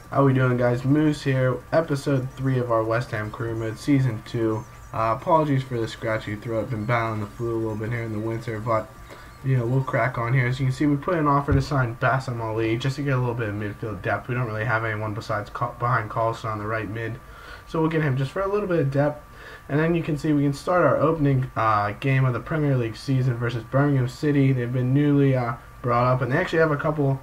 How we doing, guys? Moose here, episode 3 of our West Ham career mode, season 2. Apologies for the scratchy throat. Been battling the flu a little bit here in the winter, but we'll crack on here. As you can see, we put an offer to sign Bassam Ali just to get a little bit of midfield depth. We don't really have anyone besides behind Carlson on the right mid, so we'll get him just for a little bit of depth. And then you can see we can start our opening game of the Premier League season versus Birmingham City. They've been newly brought up, and they actually have a couple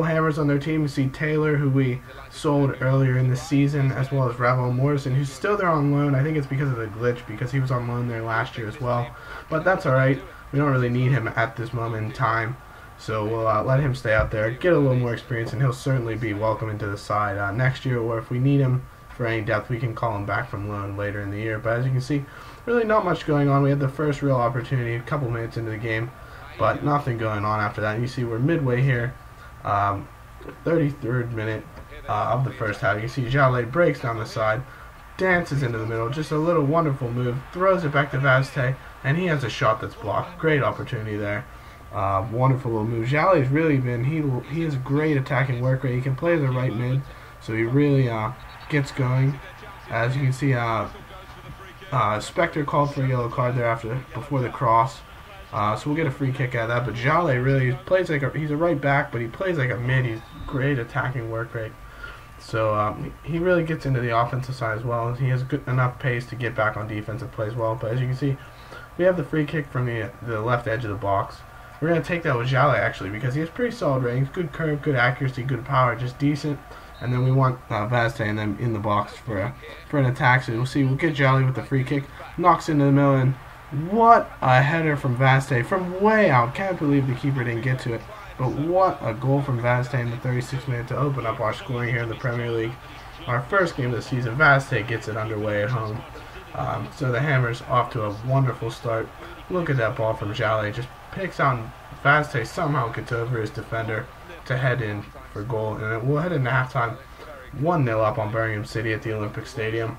hammers on their team. You see Taylor, who we sold earlier in the season, as well as Ravel Morrison, who's still there on loan. I think it's because of the glitch, because he was on loan there last year as well. But that's alright. We don't really need him at this moment in time, so we'll let him stay out there, get a little more experience, and he'll certainly be welcome into the side next year, or if we need him for any depth, we can call him back from loan later in the year. But as you can see, really not much going on. We had the first real opportunity a couple minutes into the game, but nothing going on after that. And you see we're midway here. 33rd minute of the first half. You can see Jallet breaks down the side, dances into the middle, just a little wonderful move, throws it back to Vazte, and he has a shot that's blocked. Great opportunity there. Wonderful little move. Jallet's really been, he has great attacking work rate. He can play the right mid, so he really gets going. As you can see, Spectre called for a yellow card there before the cross. So we'll get a free kick out of that. But Jallet really plays like he's a right back, but he plays like a mid. He's great attacking work rate. So he really gets into the offensive side as well. He has good enough pace to get back on defense and plays well. But as you can see, we have the free kick from the left edge of the box. We're going to take that with Jallet, actually, because he has pretty solid ratings. Good curve, good accuracy, good power, just decent. And then we want Vazte and them in the box for an attack. So we'll see. We'll get Jallet with the free kick. Knocks into the middle, and what a header from Vazte from way out. Can't believe the keeper didn't get to it. But what a goal from Vazte in the 36th minute to open up our scoring here in the Premier League. Our first game of the season. Vazte gets it underway at home. So the Hammers off to a wonderful start. Look at that ball from Jallet. Just picks on Vazte, somehow gets over his defender to head in for goal. And then we'll head into halftime 1-0 up on Birmingham City at the Olympic Stadium.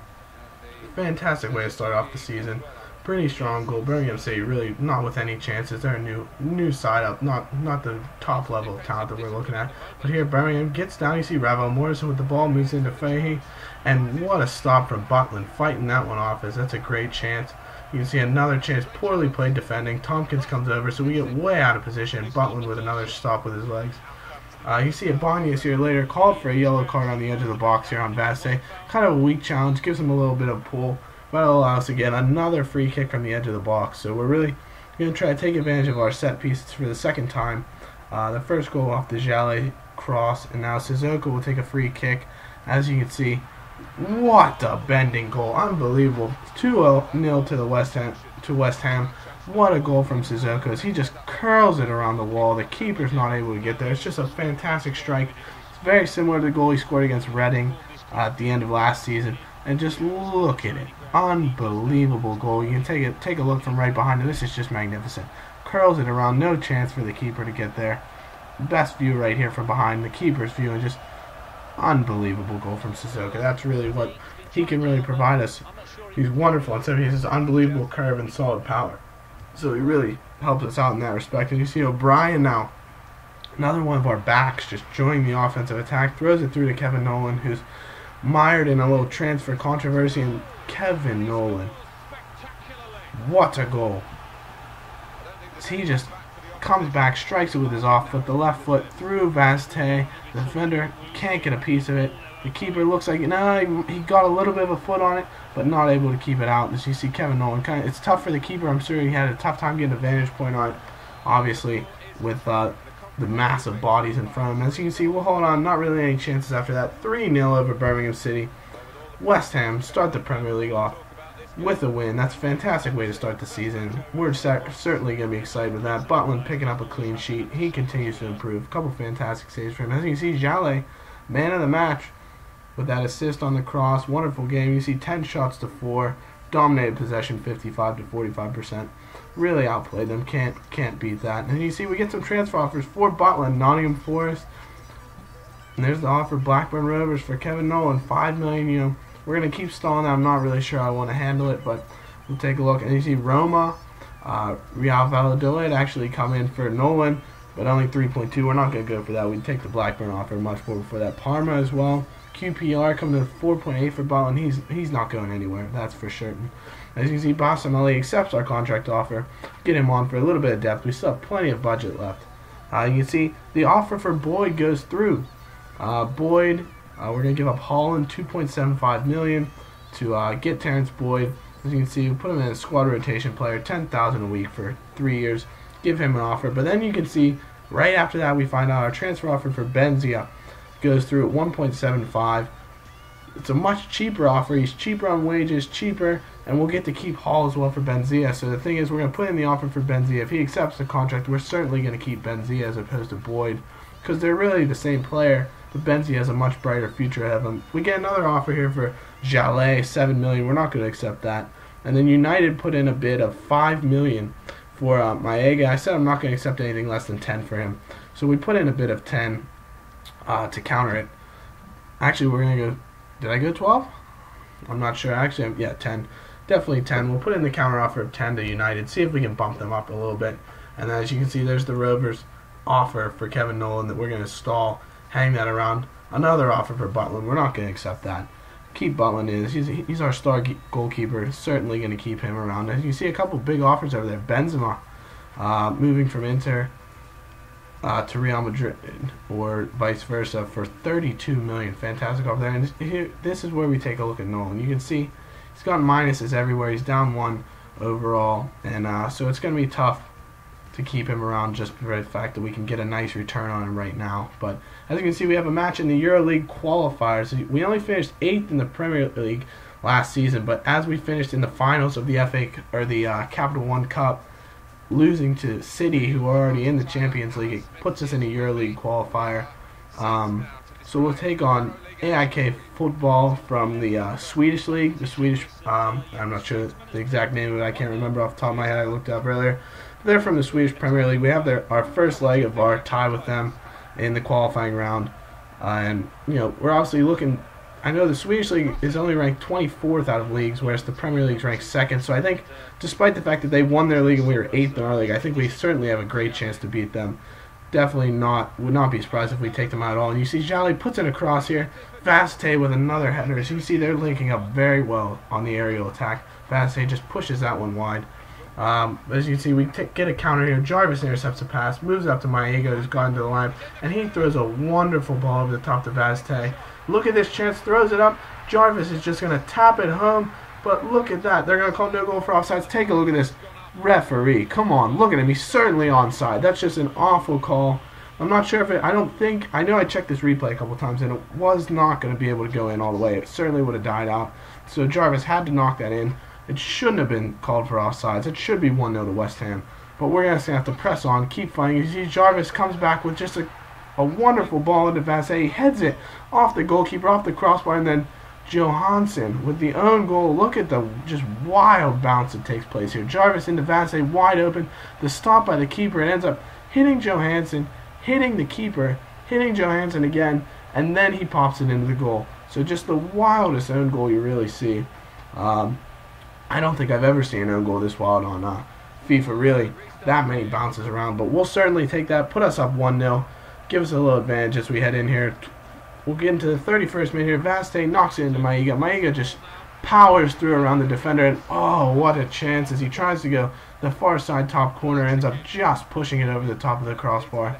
Fantastic way to start off the season. Pretty strong goal. Birmingham City really not with any chances. They're a new side up, not the top level of talent that we're looking at. But here Birmingham gets down. You see Ravel Morrison with the ball, moves into Fahey, and what a stop from Butland, fighting that one off. As that's a great chance. You can see another chance, poorly played defending. Tompkins comes over, so we get way out of position. Butland with another stop with his legs. You see Ibanez here later called for a yellow card on the edge of the box here on Vazte. Kind of a weak challenge, gives him a little bit of pull. But it'll allow us to get another free kick from the edge of the box. So we're really going to try to take advantage of our set pieces for the second time. The first goal off the Jallet cross, and now Sissoko will take a free kick. As you can see, what a bending goal. Unbelievable. 2-0 to West Ham. What a goal from Sissoko as he just curls it around the wall. The keeper's not able to get there. It's just a fantastic strike. It's very similar to the goal he scored against Reading at the end of last season. And just look at it. Unbelievable goal. You can take a look from right behind it. This is just magnificent. Curls it around. No chance for the keeper to get there. Best view right here from behind the keeper's view. And just unbelievable goal from Sissoko. That's really what he can really provide us. He's wonderful. And so he has this unbelievable curve and solid power. So he really helps us out in that respect. And you see O'Brien now. Another one of our backs just joining the offensive attack. Throws it through to Kevin Nolan, who's mired in a little transfer controversy. And Kevin Nolan, what a goal. He just comes back, strikes it with his off foot, the left foot through Vazte. The defender can't get a piece of it. The keeper looks like he got a little bit of a foot on it, but not able to keep it out. As you see Kevin Nolan, it's tough for the keeper. I'm sure he had a tough time getting a vantage point on it, obviously, with the massive bodies in front of him. As you can see, we'll hold on, not really any chances after that. 3-0 over Birmingham City. West Ham start the Premier League off with a win. That's a fantastic way to start the season. We're certainly going to be excited with that. Butland picking up a clean sheet. He continues to improve. A couple fantastic saves for him. As you can see, Jallet, man of the match, with that assist on the cross. Wonderful game. You see 10 shots to 4. Dominated possession 55 to 45%. Really outplayed them. Can't beat that. And you see we get some transfer offers for Butland, Nottingham Forest. And there's the offer, Blackburn Rovers for Kevin Nolan, $5 million. We're going to keep stalling that. I'm not really sure I want to handle it, but we'll take a look. And you see Roma, Real Valladolid actually come in for Nolan. but only 3.2. We're not going to go for that. We'd take the Blackburn offer much more for that. Parma as well. QPR coming to 4.8 for Butland. He's not going anywhere, that's for certain. As you can see, Basameli accepts our contract offer. Get him on for a little bit of depth. We still have plenty of budget left. You can see the offer for Boyd goes through. Boyd, we're going to give up Holland $2.75 million to get Terrence Boyd. As you can see, we put him in a squad rotation player, $10,000 a week for 3 years. Give him an offer. But then you can see right after that we find out our transfer offer for Benzia goes through at 1.75. It's a much cheaper offer. He's cheaper on wages, cheaper, and we'll get to keep Hall as well for Benzia. So the thing is, we're going to put in the offer for Benzia. If he accepts the contract, we're certainly going to keep Benzia as opposed to Boyd, because they're really the same player, but Benzia has a much brighter future ahead of him. We get another offer here for Jallet, $7 million. We're not going to accept that. And then United put in a bid of $5 million for Maega. I said I'm not going to accept anything less than 10 for him. So we put in a bid of 10 to counter it. Actually, we're going to go... Did I go 12? I'm not sure. Actually, yeah, 10. Definitely 10. We'll put in the counter offer of 10 to United. See if we can bump them up a little bit. And then as you can see, there's the Rovers offer for Kevin Nolan that we're going to stall. Hang that around. Another offer for Butland. We're not going to accept that. Keep Butland in. He's our star goalkeeper. Certainly going to keep him around. As you see, a couple big offers over there. Benzema moving from Inter to Real Madrid, or vice versa, for $32 million. Fantastic offer there. And here, this is where we take a look at Nolan. You can see he's got minuses everywhere. He's down 1 overall, and so it's going to be tough to keep him around just for the fact that we can get a nice return on him right now. But as you can see, we have a match in the EuroLeague qualifiers. We only finished 8th in the Premier League last season, but as we finished in the finals of the FA or the Capital One Cup, losing to City, who are already in the Champions League, it puts us in a EuroLeague qualifier. So we'll take on AIK Football from the Swedish League. The Swedish, I'm not sure the exact name of it. I can't remember off the top of my head. I looked it up earlier. They're from the Swedish Premier League. We have our first leg of our tie with them in the qualifying round. And, you know, we're obviously looking... I know the Swedish League is only ranked 24th out of leagues, whereas the Premier League is ranked 2nd. So I think, despite the fact that they won their league and we were 8th in our league, I think we certainly have a great chance to beat them. Definitely would not be surprised if we take them out at all. And you see Jali puts it across here. Vaste with another header. As you see, they're linking up very well on the aerial attack. Vaste just pushes that one wide. As you can see, we get a counter here. Jarvis intercepts a pass, moves up to Maega, who's gone to the line, and he throws a wonderful ball over the top to Vaste. Look at this chance, throws it up. Jarvis is just going to tap it home, but look at that. They're going to call no goal for offsides. Take a look at this. Referee, come on, look at him. He's certainly onside. That's just an awful call. I'm not sure if it, I know I checked this replay a couple times, and it was not going to be able to go in all the way. It certainly would have died out. So Jarvis had to knock that in. It shouldn't have been called for offsides. It should be 1-0 to West Ham. But we're going to have to press on, keep fighting. You see Jarvis comes back with just a wonderful ball into Vasse. He heads it off the goalkeeper, off the crossbar, and then Johansson with the own goal. Look at the just wild bounce that takes place here. Jarvis into Vasse, wide open. The stop by the keeper. It ends up hitting Johansson, hitting the keeper, hitting Johansson again, and then he pops it into the goal. So just the wildest own goal you really see. I don't think I've ever seen an own goal this wild on FIFA, really. That many bounces around. But we'll certainly take that, put us up 1-0, give us a little advantage as we head in here. We'll get into the 31st minute here. Vaste knocks it into Maega. Maega just powers through around the defender, and oh, what a chance as he tries to go the far side top corner, ends up just pushing it over the top of the crossbar.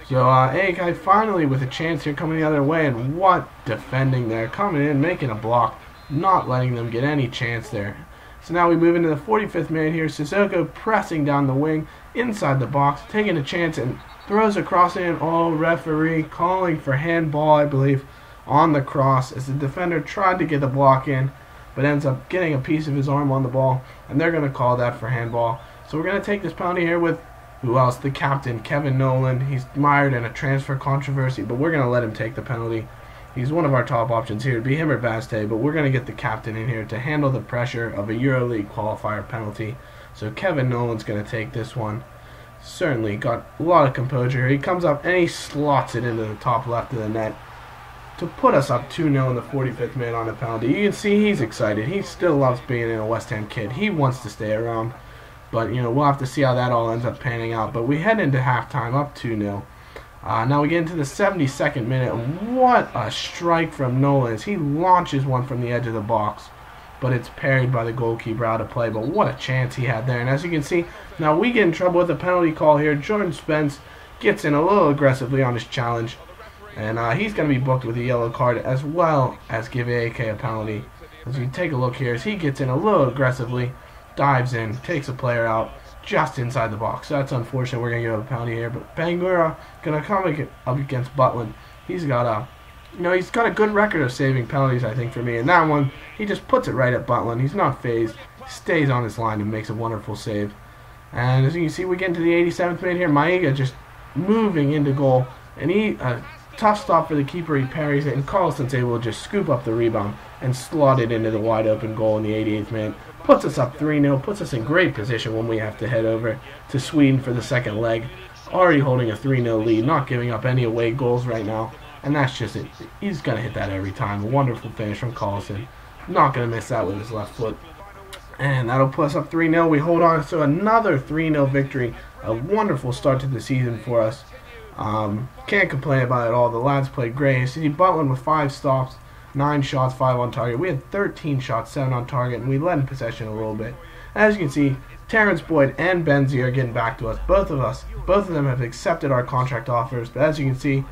So AIK finally with a chance here coming the other way, and what defending there. Coming in, making a block, not letting them get any chance there. So now we move into the 45th minute here. Sissoko pressing down the wing, inside the box, taking a chance and throws a cross in. Oh, referee calling for handball, I believe, on the cross as the defender tried to get the block in, but ends up getting a piece of his arm on the ball, and they're going to call that for handball. So we're going to take this penalty here with, who else? The captain, Kevin Nolan. He's mired in a transfer controversy, but we're going to let him take the penalty. He's one of our top options here. It'd be him or Vaste, but we're going to get the captain in here to handle the pressure of a EuroLeague qualifier penalty. So Kevin Nolan's going to take this one. Certainly got a lot of composure. He comes up and he slots it into the top left of the net to put us up 2-0 in the 45th minute on a penalty. You can see he's excited. He still loves being in a West Ham kid. He wants to stay around. But, we'll have to see how that all ends up panning out. But we head into halftime up 2-0. Now we get into the 72nd minute. What a strike from Nolens. He launches one from the edge of the box, but it's parried by the goalkeeper out of play. But what a chance he had there. And as you can see, now we get in trouble with the penalty call here. Jordan Spence gets in a little aggressively on his challenge, and he's going to be booked with a yellow card, as well as give AK a penalty. As you take a look here, as he gets in a little aggressively, dives in, takes a player out just inside the box. So that's unfortunate. We're going to give up a penalty here. But Bangura going to come up against Butland. He's got a good record of saving penalties, I think, for me. And that one, he just puts it right at Butland. He's not phased. Stays on his line and makes a wonderful save. And as you can see, we get into the 87th minute here. Maiga just moving into goal. And tough stop for the keeper. He parries it. And Carlson's able to just scoop up the rebound and slot it into the wide open goal in the 88th minute. Puts us up 3-0. Puts us in great position when we have to head over to Sweden for the second leg. Already holding a 3-0 lead. Not giving up any away goals right now. And that's just it. He's going to hit that every time. A wonderful finish from Carlson. Not going to miss that with his left foot. And that'll put us up 3-0. We hold on to another 3-0 victory. A wonderful start to the season for us. Can't complain about it at all. The lads played great. See Butland with 5 stops, 9 shots, 5 on target. We had 13 shots, 7 on target, and we led in possession a little bit. As you can see, Terrence Boyd and Benzie are getting back to us. Both of them have accepted our contract offers. But as you can see,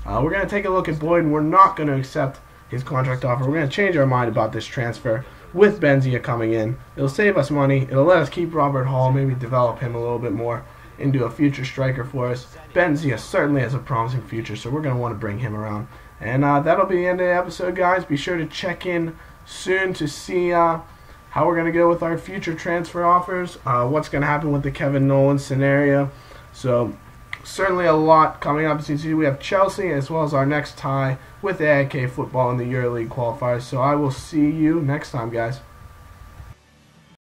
we're going to take a look at Boyd, and we're not going to accept his contract offer. We're going to change our mind about this transfer with Benzia coming in. It'll save us money. It'll let us keep Robert Hall, maybe develop him a little bit more into a future striker for us. Benzia certainly has a promising future, so we're going to want to bring him around. And that'll be the end of the episode, guys. Be sure to check in soon to see how we're going to go with our future transfer offers, what's going to happen with the Kevin Nolan scenario. So certainly a lot coming up. As you see, we have Chelsea as well as our next tie with AIK football in the EuroLeague qualifiers. So I will see you next time, guys.